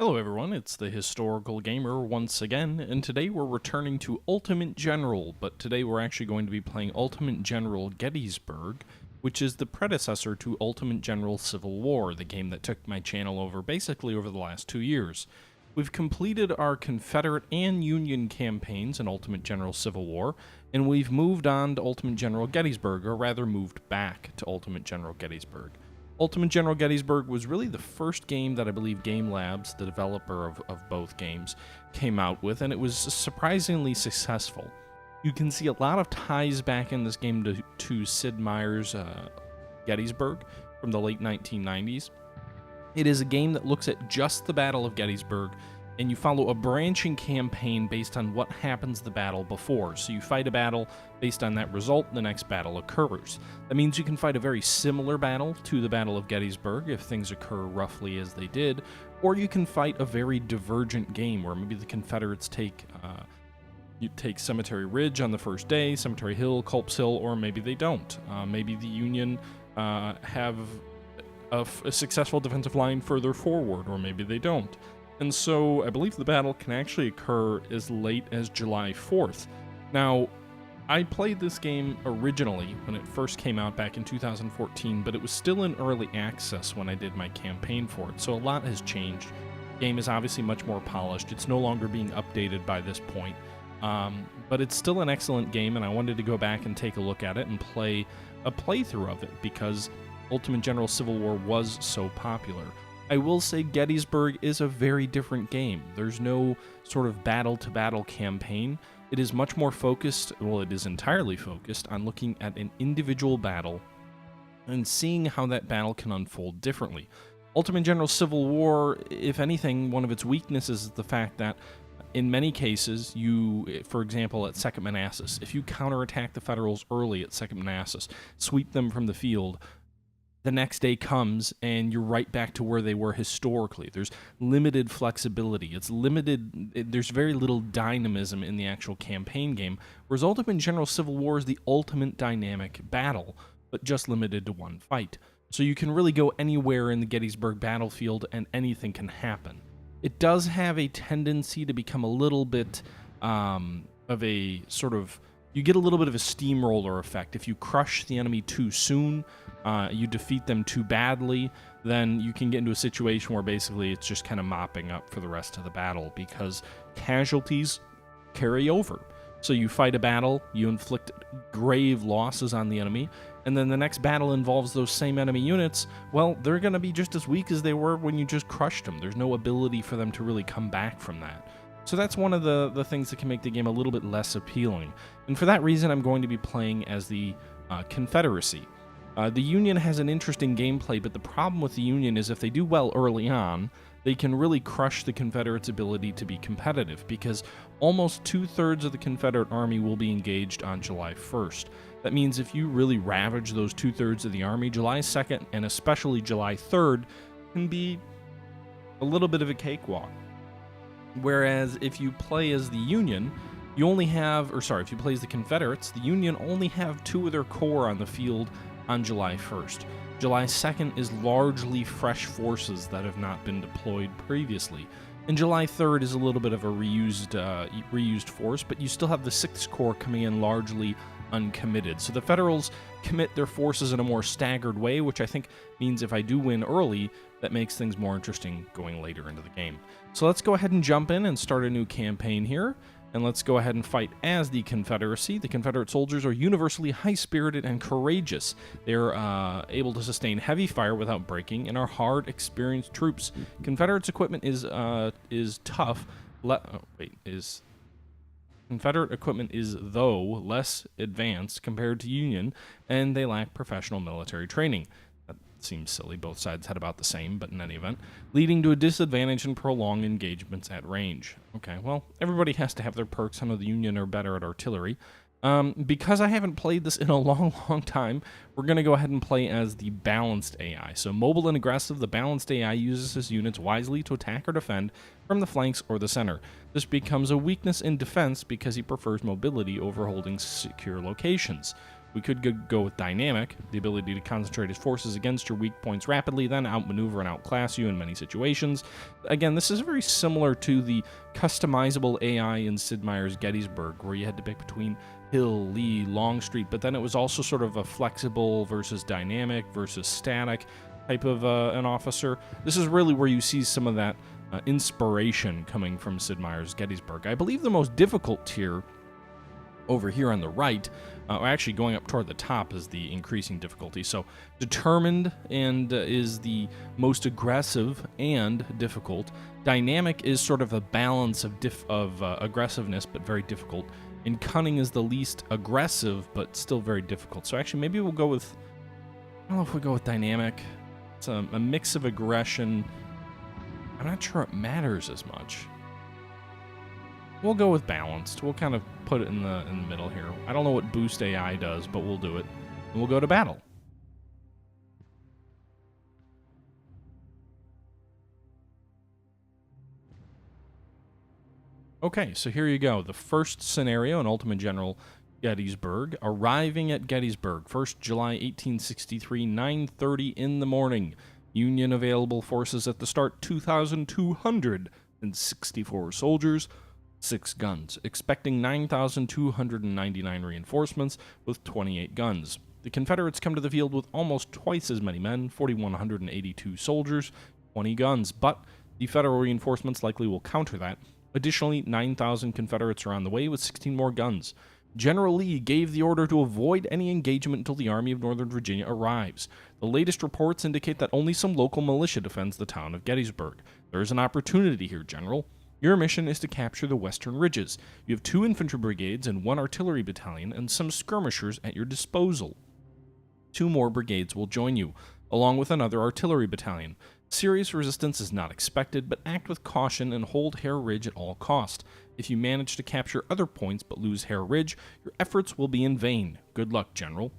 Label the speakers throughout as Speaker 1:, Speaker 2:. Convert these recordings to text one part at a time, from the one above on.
Speaker 1: Hello everyone, it's the Historical Gamer once again, and today we're returning to Ultimate General, but today we're actually going to be playing Ultimate General Gettysburg, which is the predecessor to Ultimate General Civil War, the game that took my channel over basically over the last 2 years. We've completed our Confederate and Union campaigns in Ultimate General Civil War, and we've moved on to Ultimate General Gettysburg, or rather moved back to Ultimate General Gettysburg. Ultimate General Gettysburg was really the first game that I believe Game Labs, the developer of both games, came out with, and it was surprisingly successful. You can see a lot of ties back in this game to Sid Meier's Gettysburg from the late 1990s. It is a game that looks at just the Battle of Gettysburg, and you follow a branching campaign based on what happens the battle before. So you fight a battle based on that result, the next battle occurs. That means you can fight a very similar battle to the Battle of Gettysburg if things occur roughly as they did, or you can fight a very divergent game where maybe the Confederates take Cemetery Ridge on the first day, Cemetery Hill, Culp's Hill, or maybe they don't. Maybe the Union have a successful defensive line further forward, or maybe they don't. And so I believe the battle can actually occur as late as July 4th. Now, I played this game originally when it first came out back in 2014, but it was still in early access when I did my campaign for it, so a lot has changed. The game is obviously much more polished. It's no longer being updated by this point, but it's still an excellent game, and I wanted to go back and take a look at it and play a playthrough of it because Ultimate General Civil War was so popular. I will say Gettysburg is a very different game. There's no sort of battle-to-battle campaign. It is much more focused, well, it is entirely focused on looking at an individual battle and seeing how that battle can unfold differently. Ultimate General Civil War, if anything, one of its weaknesses is the fact that in many cases, for example, at Second Manassas, if you counterattack the Federals early at Second Manassas, sweep them from the field, the next day comes and you're right back to where they were historically. There's limited flexibility. There's very little dynamism in the actual campaign game, whereas Ultimate General Civil War is the ultimate dynamic battle, but just limited to one fight. So you can really go anywhere in the Gettysburg battlefield and anything can happen. It does have a tendency to become a little bit of a sort of, you get a little bit of a steamroller effect. If you crush the enemy too soon, you defeat them too badly, then you can get into a situation where basically it's just kind of mopping up for the rest of the battle because casualties carry over. So you fight a battle, you inflict grave losses on the enemy, and then the next battle involves those same enemy units. Well, they're going to be just as weak as they were when you just crushed them. There's no ability for them to really come back from that. So that's one of the things that can make the game a little bit less appealing. And for that reason, I'm going to be playing as the Confederacy. The Union has an interesting gameplay, but the problem with the Union is if they do well early on, they can really crush the Confederates' ability to be competitive, because almost 2/3 of the Confederate army will be engaged on July 1st. That means if you really ravage those 2/3 of the army, July 2nd and especially July 3rd can be a little bit of a cakewalk. Whereas if you play as the Union, you only have, if you play as the Confederates, the Union only have 2 of their corps on the field on July 1st. July 2nd is largely fresh forces that have not been deployed previously. And July 3rd is a little bit of a reused force, but you still have the 6th Corps coming in largely uncommitted. So the Federals commit their forces in a more staggered way, which I think means if I do win early, that makes things more interesting going later into the game. So let's go ahead and jump in and start a new campaign here. And let's go ahead and fight as the Confederacy. The Confederate soldiers are universally high-spirited and courageous. They're able to sustain heavy fire without breaking and are hard, experienced troops. Confederates' equipment is tough. Confederate equipment is, though, less advanced compared to Union, and they lack professional military training. Seems silly, both sides had about the same, but in any event, leading to a disadvantage in prolonged engagements at range. Okay, well, everybody has to have their perks. I know the Union are better at artillery. Because I haven't played this in a long time, we're going to go ahead and play as the balanced AI. So mobile and aggressive, the balanced AI uses his units wisely to attack or defend from the flanks or the center. This becomes a weakness in defense because he prefers mobility over holding secure locations. We could go with dynamic, the ability to concentrate his forces against your weak points rapidly, then outmaneuver and outclass you in many situations. Again, this is very similar to the customizable AI in Sid Meier's Gettysburg, where you had to pick between Hill, Lee, Longstreet, but then it was also sort of a flexible versus dynamic versus static type of an officer. This is really where you see some of that inspiration coming from Sid Meier's Gettysburg. I believe the most difficult tier over here on the right, actually going up toward the top, is the increasing difficulty. So determined and is the most aggressive and difficult. Dynamic is sort of a balance of aggressiveness but very difficult. And cunning is the least aggressive but still very difficult. So actually maybe we'll go with, I don't know if we go with dynamic. It's a mix of aggression. I'm not sure it matters as much. We'll go with balanced. We'll kind of put it in the middle here. I don't know what boost AI does, but we'll do it. And we'll go to battle. Okay, so here you go. The first scenario in Ultimate General Gettysburg. Arriving at Gettysburg, 1st July 1863, 9:30 in the morning. Union available forces at the start, 2,264 soldiers. 6 guns, expecting 9,299 reinforcements with 28 guns. The Confederates come to the field with almost twice as many men, 4,182 soldiers, 20 guns, but the Federal reinforcements likely will counter that. Additionally, 9,000 Confederates are on the way with 16 more guns. General Lee gave the order to avoid any engagement until the Army of Northern Virginia arrives. The latest reports indicate that only some local militia defends the town of Gettysburg. There is an opportunity here, General. Your mission is to capture the western ridges. You have 2 infantry brigades and 1 artillery battalion and some skirmishers at your disposal. 2 more brigades will join you, along with another artillery battalion. Serious resistance is not expected, but act with caution and hold Hare Ridge at all cost. If you manage to capture other points but lose Hare Ridge, your efforts will be in vain. Good luck, General.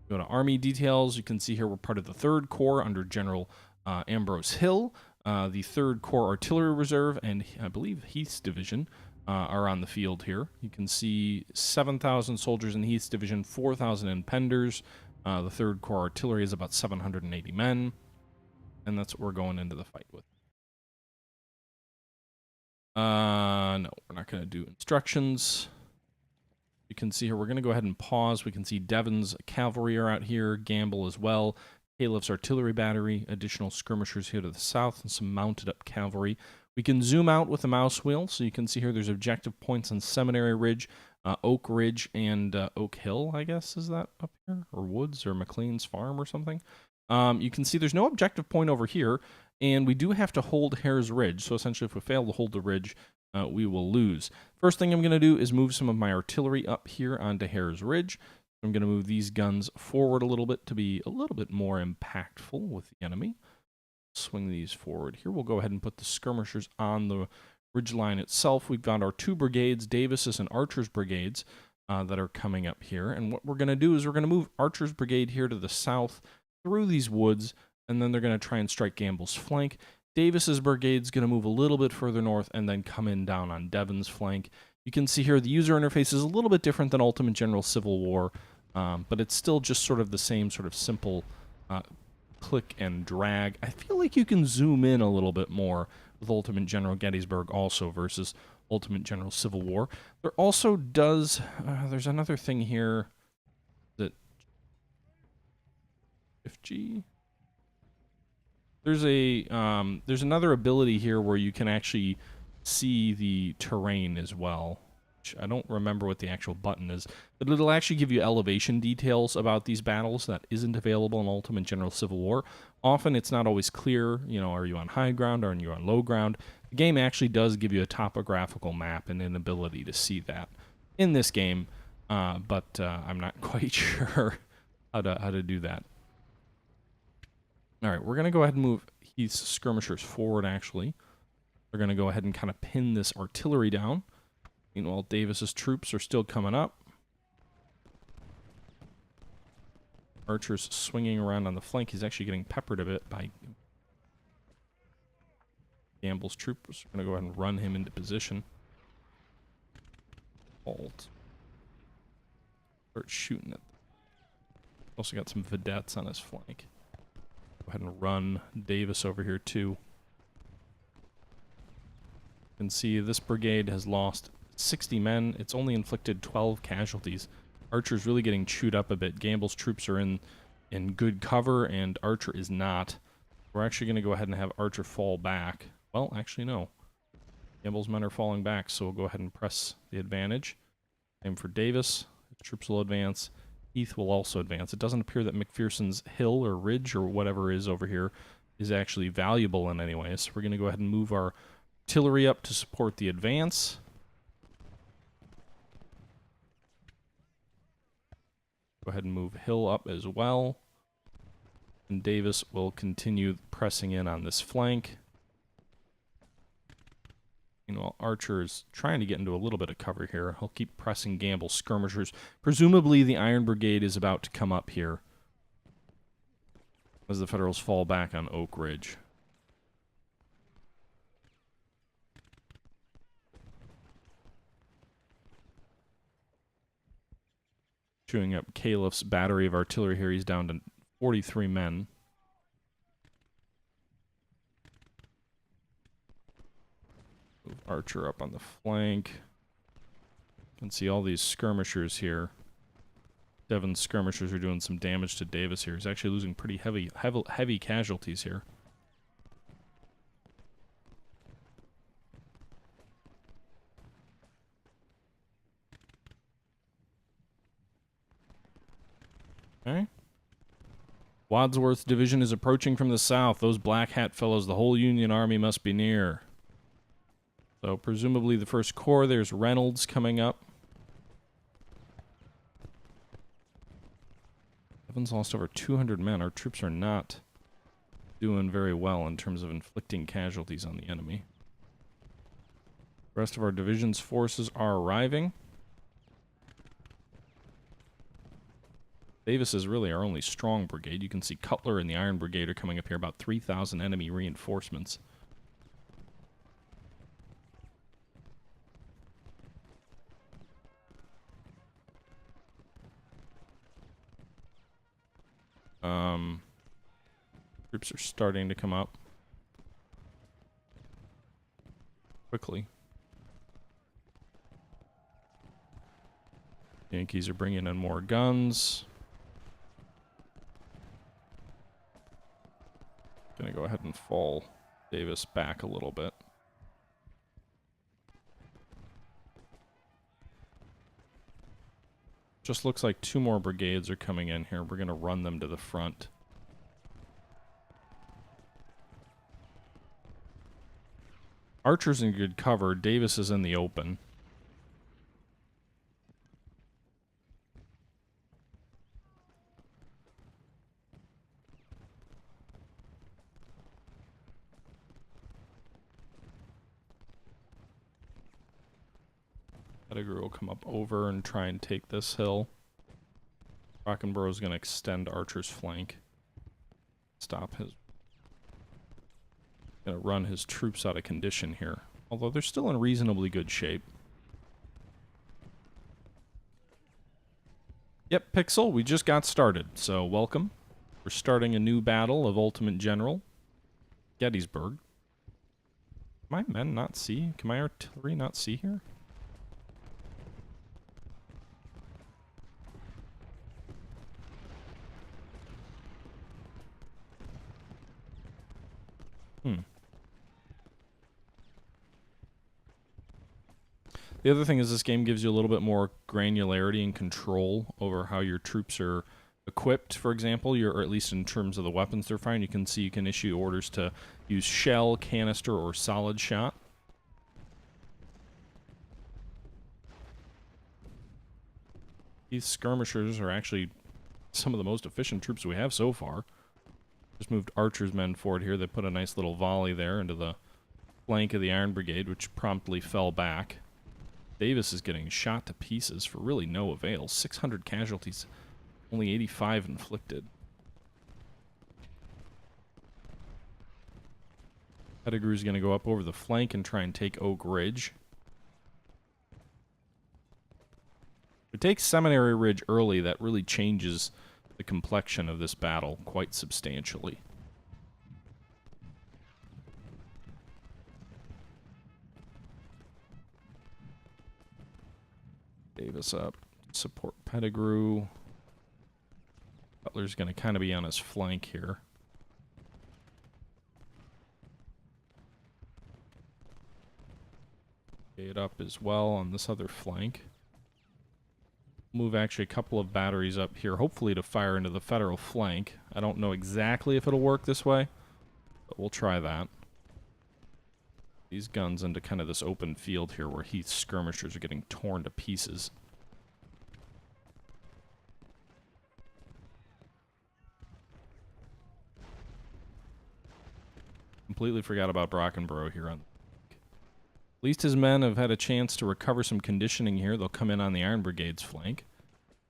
Speaker 1: Go to Army details. You can see here we're part of the 3rd Corps under General Ambrose Hill. The 3rd Corps Artillery Reserve and, I believe, Heath's Division are on the field here. You can see 7,000 soldiers in Heath's Division, 4,000 in Pender's. The 3rd Corps Artillery is about 780 men, and that's what we're going into the fight with. No, we're not going to do instructions. You can see here, we're going to go ahead and pause. We can see Devon's cavalry are out here, Gamble as well. Caliph's artillery battery, additional skirmishers here to the south, and some mounted up cavalry. We can zoom out with the mouse wheel, so you can see here there's objective points on Seminary Ridge, Oak Ridge, and Oak Hill, I guess, is that up here? Or Woods, or McLean's Farm, or something. You can see there's no objective point over here, and we do have to hold Hare's Ridge, so essentially if we fail to hold the ridge, we will lose. First thing I'm going to do is move some of my artillery up here onto Hare's Ridge. I'm going to move these guns forward a little bit to be a little bit more impactful with the enemy. Swing these forward here. We'll go ahead and put the skirmishers on the ridge line itself. We've got our 2 brigades, Davis's and Archer's brigades, that are coming up here. And what we're going to do is we're going to move Archer's brigade here to the south through these woods, and then they're going to try and strike Gamble's flank. Davis's brigade's going to move a little bit further north and then come in down on Devon's flank. You can see here the user interface is a little bit different than Ultimate General Civil War. But it's still just sort of the same sort of simple click and drag. I feel like you can zoom in a little bit more with Ultimate General Gettysburg also versus Ultimate General Civil War. There also does, there's another thing here that, FG, there's another ability here where you can actually see the terrain as well. I don't remember what the actual button is, but it'll actually give you elevation details about these battles that isn't available in Ultimate General Civil War. Often it's not always clear, you know, are you on high ground or are you on low ground? The game actually does give you a topographical map and an ability to see that in this game, but I'm not quite sure how to do that. All right, we're going to go ahead and move Heath's skirmishers forward, actually. We're going to go ahead and kind of pin this artillery down. Meanwhile, Davis's troops are still coming up. Archer's swinging around on the flank. He's actually getting peppered a bit by Gamble's troops. We're going to go ahead and run him into position. Halt. Start shooting at them. Also got some vedettes on his flank. Go ahead and run Davis over here too. You can see this brigade has lost 60 men. It's only inflicted 12 casualties. Archer's really getting chewed up a bit. Gamble's troops are in good cover, and Archer is not. We're actually going to go ahead and have Archer fall back. Well, actually, no. Gamble's men are falling back, so we'll go ahead and press the advantage. Same for Davis. His troops will advance. Heath will also advance. It doesn't appear that McPherson's hill or ridge or whatever is over here is actually valuable in any way. So we're going to go ahead and move our artillery up to support the advance. Go ahead and move Hill up as well. And Davis will continue pressing in on this flank. Meanwhile, Archer is trying to get into a little bit of cover here. He'll keep pressing Gamble's skirmishers. Presumably the Iron Brigade is about to come up here as the Federals fall back on Oak Ridge. Chewing up Caliph's battery of artillery here. He's down to 43 men. Move Archer up on the flank. You can see all these skirmishers here. Devon's skirmishers are doing some damage to Davis here. He's actually losing pretty heavy casualties here. Okay. Wadsworth's division is approaching from the south. Those black hat fellows, the whole Union Army must be near. So presumably the 1st Corps, there's Reynolds coming up. Evans lost over 200 men. Our troops are not doing very well in terms of inflicting casualties on the enemy. The rest of our division's forces are arriving. Davis is really our only strong brigade. You can see Cutler and the Iron Brigade are coming up here, about 3,000 enemy reinforcements. Troops are starting to come up quickly. Yankees are bringing in more guns. Gonna go ahead and fall Davis back a little bit. Just looks like 2 more brigades are coming in here. We're gonna run them to the front. Archer's in good cover. Davis is in the open. Pettigrew will come up over and try and take this hill. Rockenborough is going to extend Archer's flank. Stop his... Going to run his troops out of condition here. Although they're still in reasonably good shape. Yep, Pixel, we just got started, so welcome. We're starting a new battle of Ultimate General. Gettysburg. Can my men not see? Can my artillery not see here? The other thing is this game gives you a little bit more granularity and control over how your troops are equipped, for example, or at least in terms of the weapons they're firing. You can see you can issue orders to use shell, canister, or solid shot. These skirmishers are actually some of the most efficient troops we have so far. Just moved Archer's men forward here. They put a nice little volley there into the flank of the Iron Brigade, which promptly fell back. Davis is getting shot to pieces for really no avail. 600 casualties, only 85 inflicted. Pettigrew's going to go up over the flank and try and take Oak Ridge. If we take Seminary Ridge early, that really changes the complexion of this battle quite substantially. Davis up. Support Pettigrew. Butler's going to kind of be on his flank here. It up as well on this other flank. Move actually a couple of batteries up here, hopefully to fire into the Federal flank. I don't know exactly if it'll work this way, but we'll try that. These guns into kind of this open field here where Heath's skirmishers are getting torn to pieces. Completely forgot about Brockenborough here. At least his men have had a chance to recover some conditioning here. They'll come in on the Iron Brigade's flank.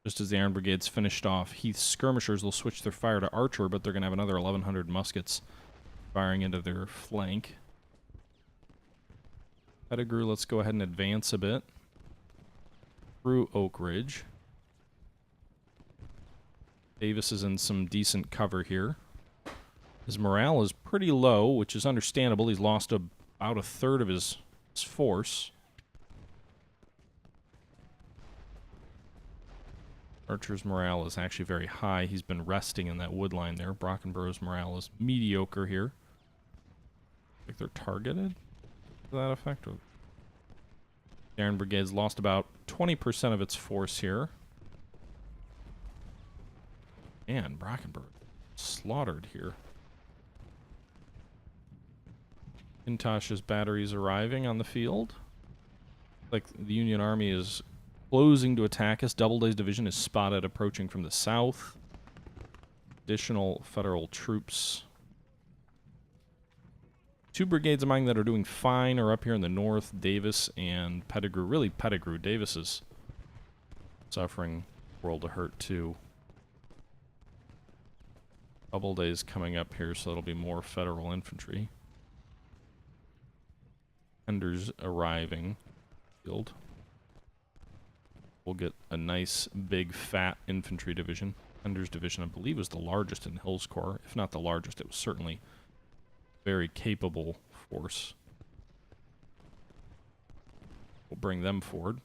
Speaker 1: Just as the Iron Brigade's finished off Heath's skirmishers, they'll switch their fire to Archer, but they're going to have another 1,100 muskets firing into their flank. Pettigrew, let's go ahead and advance a bit through Oak Ridge. Davis is in some decent cover here. His morale is pretty low, which is understandable. He's lost about a third of his force. Archer's morale is actually very high. He's been resting in that wood line there. Brockenborough's morale is mediocre here. I think they're targeted to that effect. The Iron Brigade's lost about 20% of its force here. And Brockenborough slaughtered here. Kintosh's batteries arriving on the field. Like the Union Army is closing to attack us. Doubleday's division is spotted approaching from the south. Additional Federal troops. 2 brigades among that are doing fine are up here in the north. Davis and Pettigrew. Really Pettigrew. Davis is suffering world of hurt too. Doubleday's coming up here, so it'll be more Federal infantry. Hender's arriving. Field. We'll get a nice, big, fat infantry division. Hender's division, I believe, was the largest in Hill's Corps. If not the largest, it was certainly a very capable force. We'll bring them forward.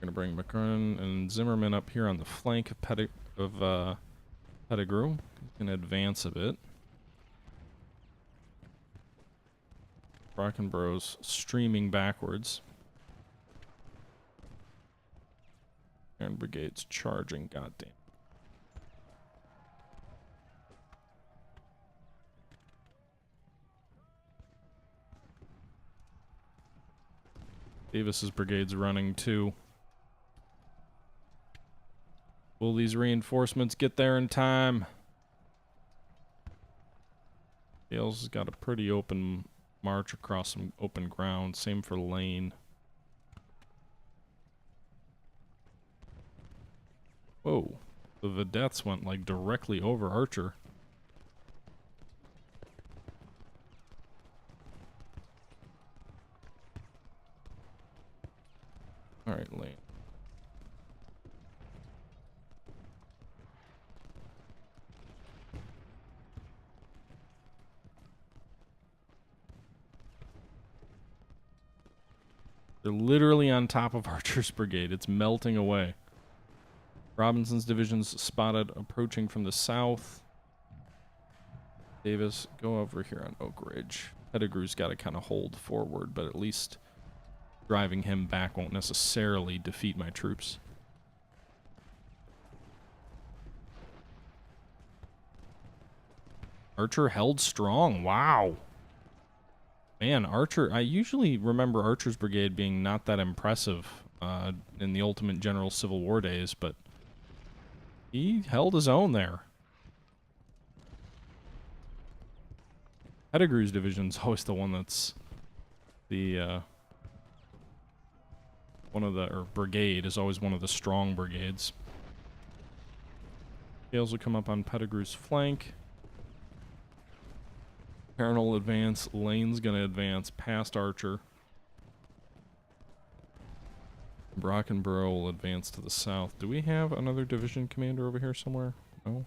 Speaker 1: We're going to bring McCurran and Zimmerman up here on the flank of Pettigrew. Can advance a bit. Brockenborough's streaming backwards. Iron Brigade's charging, goddamn. Davis's brigade's running too. Will these reinforcements get there in time? Gales has got a pretty open march across some open ground. Same for Lane. Whoa. The vedettes went like directly over Archer. Alright, Lane. They're literally on top of Archer's brigade. It's melting away. Robinson's division's spotted approaching from the south. Davis, go over here on Oak Ridge. Pettigrew's got to kind of hold forward, but at least driving him back won't necessarily defeat my troops. Archer held strong. Wow. Man, Archer, I usually remember Archer's brigade being not that impressive in the Ultimate General Civil War days, but he held his own there. Pettigrew's division's always the one that's the brigade is always one of the strong brigades. Gales will come up on Pettigrew's flank. Perrin will advance. Lane's gonna advance past Archer. Brockenborough will advance to the south. Do we have another division commander over here somewhere? No?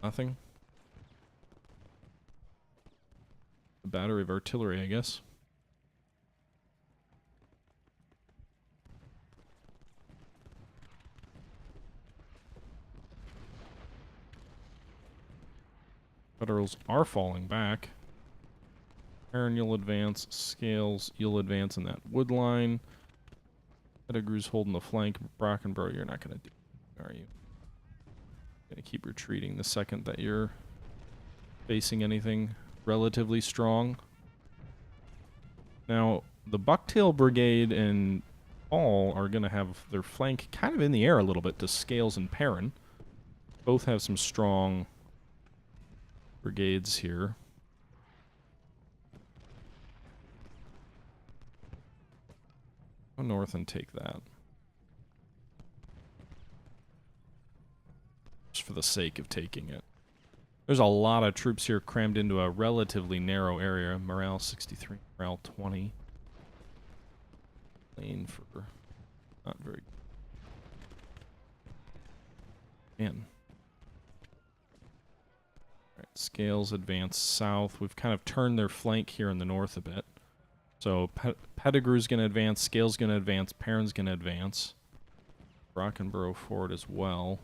Speaker 1: Nothing? A battery of artillery, I guess. Federals are falling back. Aaron, you'll advance. Scales, you'll advance in that wood line. Pettigrew's holding the flank. Brockenborough, you're not going to do it, are you? Going to keep retreating the second that you're facing anything relatively strong. Now, the Bucktail Brigade and Paul are going to have their flank kind of in the air a little bit to Scales and Perrin. Both have some strong brigades here. Go north and take that. Just for the sake of taking it. There's a lot of troops here crammed into a relatively narrow area. Morale 63, morale 20. Lane for not very good. Man. Alright, Scales advance south. We've kind of turned their flank here in the north a bit. So Pettigrew's going to advance, Scales going to advance, Perrin's going to advance. Brockenborough forward as well.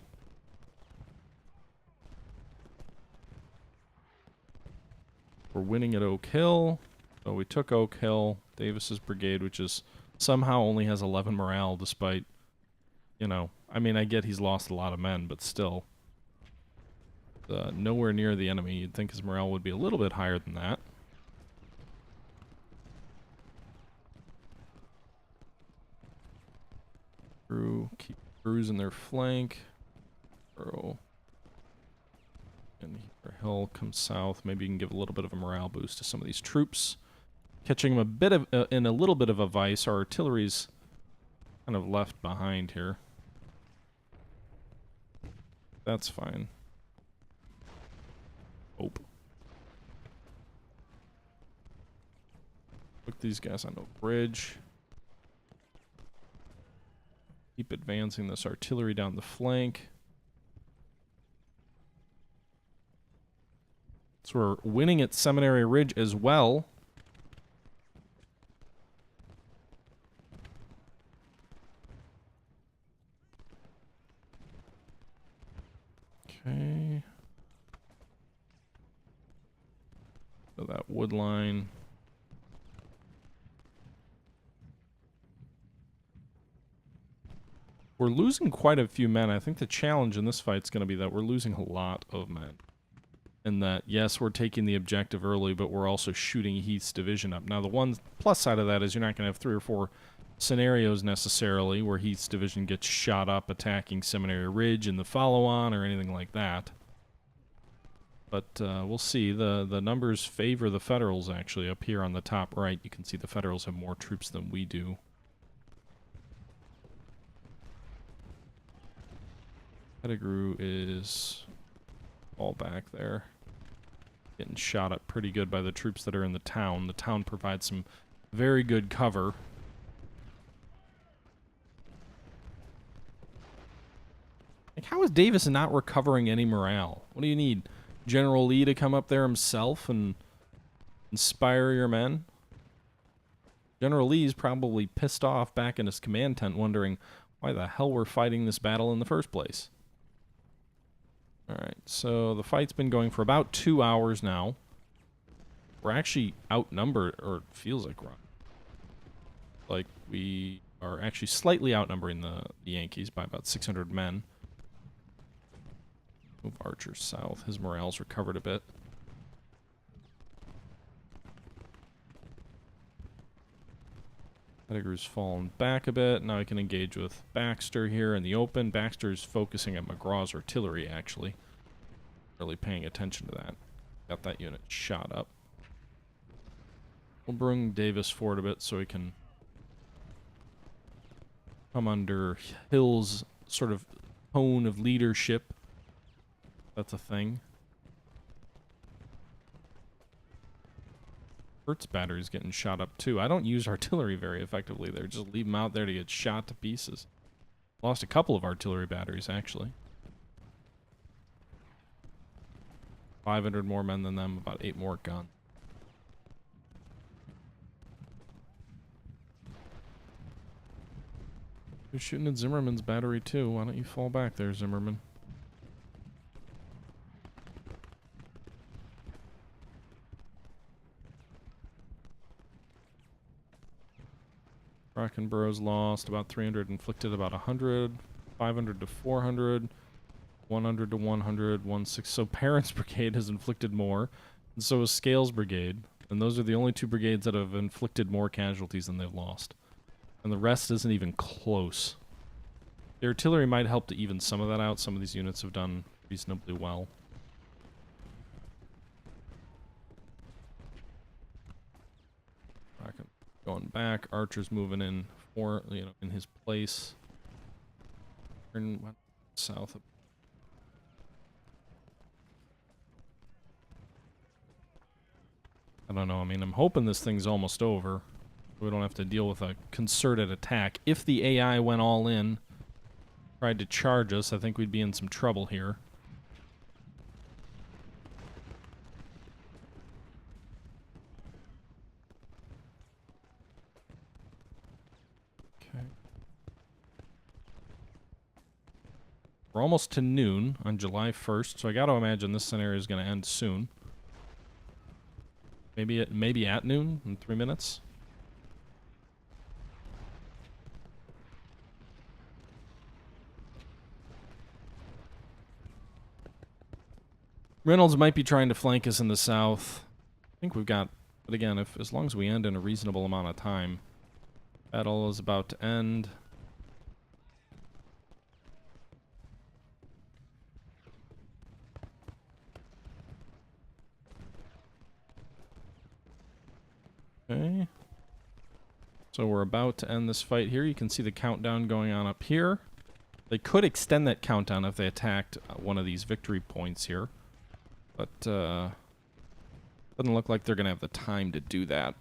Speaker 1: We're winning at Oak Hill. So we took Oak Hill. Davis's brigade, which is somehow only has 11 morale despite, you know, I mean, I get he's lost a lot of men, but still. Nowhere near the enemy. You'd think his morale would be a little bit higher than that. Keep cruising their flank. And Hill comes south. Maybe you can give a little bit of a morale boost to some of these troops. Catching them a bit of in a little bit of a vice. Our artillery's kind of left behind here. That's fine. Hope. Put these guys on a bridge. Keep advancing this artillery down the flank. So we're winning at Seminary Ridge as well. Okay. So that wood line. We're losing quite a few men. I think the challenge in this fight is going to be that we're losing a lot of men. And that, yes, we're taking the objective early, but we're also shooting Heath's division up. Now, the one plus side of that is you're not going to have 3 or 4 scenarios necessarily where Heath's division gets shot up attacking Seminary Ridge in the follow-on or anything like that. But we'll see. The numbers favor the Federals, actually. Up here on the top right, you can see the Federals have more troops than we do. Pettigrew is all back there. Getting shot up pretty good by the troops that are in the town. The town provides some very good cover. Like, how is Davis not recovering any morale? What do you need? General Lee to come up there himself and inspire your men? General Lee's probably pissed off back in his command tent wondering why the hell we're fighting this battle in the first place. Alright, so the fight's been going for about 2 hours now. We're actually outnumbered, or it feels like we're like we are actually slightly outnumbering the Yankees by about 600 men. Move Archer south. His morale's recovered a bit. Pettigrew's fallen back a bit. Now I can engage with Baxter here in the open. Baxter's focusing at McGraw's artillery, actually. Really paying attention to that. Got that unit shot up. We'll bring Davis forward a bit so he can come under Hill's sort of tone of leadership. That's a thing. Hertz battery's getting shot up too. I don't use artillery very effectively there. Just leave them out there to get shot to pieces. Lost a couple of artillery batteries, actually. 500 more men than them, about 8 more guns. You're shooting at Zimmerman's battery too. Why don't you fall back there, Zimmerman? Brackenborough's lost about 300, inflicted about 100, 500 to 400, 100 to 100, 160. So Parent's Brigade has inflicted more, and so has Scales Brigade. And those are the only 2 brigades that have inflicted more casualties than they've lost. And the rest isn't even close. The artillery might help to even some of that out. Some of these units have done reasonably well. Going back, Archer's moving in in his place. Turn south. I don't know. I mean, I'm hoping this thing's almost over. We don't have to deal with a concerted attack. If the AI went all in, tried to charge us, I think we'd be in some trouble here. Okay. We're almost to noon on July 1st, so I got to imagine this scenario is going to end soon. Maybe at noon in 3 minutes. Reynolds might be trying to flank us in the south. I think we've got, but again, as long as we end in a reasonable amount of time. Battle is about to end. Okay. So we're about to end this fight here. You can see the countdown going on up here. They could extend that countdown if they attacked one of these victory points here. But, doesn't look like they're going to have the time to do that.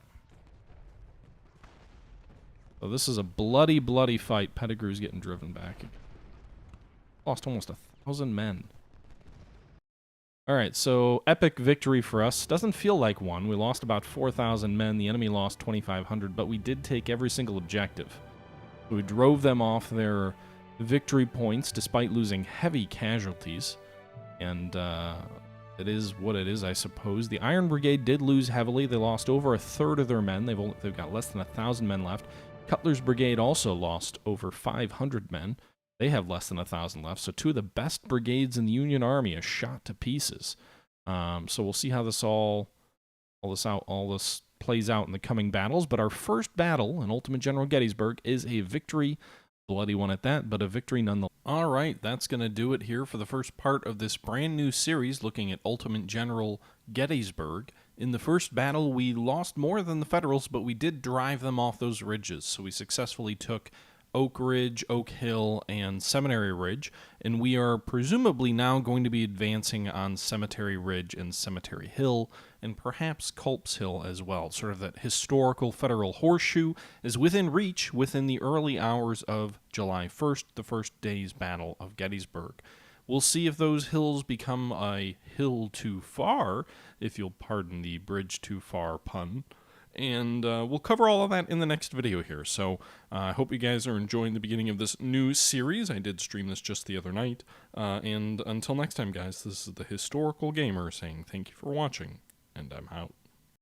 Speaker 1: So this is a bloody, bloody fight. Pettigrew's getting driven back. Lost almost 1,000 men. Alright, so epic victory for us. Doesn't feel like one. We lost about 4,000 men. The enemy lost 2,500, but we did take every single objective. We drove them off their victory points despite losing heavy casualties. And, it is what it is, I suppose. The Iron Brigade did lose heavily. They lost over 1/3 of their men. They've got less than 1,000 men left. Cutler's Brigade also lost over 500 men. They have less than 1,000 left. So 2 of the best brigades in the Union Army are shot to pieces. So we'll see how all this plays out in the coming battles. But our first battle in Ultimate General Gettysburg is a victory. Bloody one at that, but a victory nonetheless. All right, that's going to do it here for the first part of this brand new series looking at Ultimate General Gettysburg. In the first battle, we lost more than the Federals, but we did drive them off those ridges. So we successfully took Oak Ridge, Oak Hill, and Seminary Ridge, and we are presumably now going to be advancing on Cemetery Ridge and Cemetery Hill, and perhaps Culp's Hill as well. Sort of that historical Federal horseshoe is within reach within the early hours of July 1st, the first day's Battle of Gettysburg. We'll see if those hills become a hill too far, if you'll pardon the bridge too far pun. And we'll cover all of that in the next video here. So I hope you guys are enjoying the beginning of this new series. I did stream this just the other night. And until next time, guys, this is the Historical Gamer saying thank you for watching, and I'm out.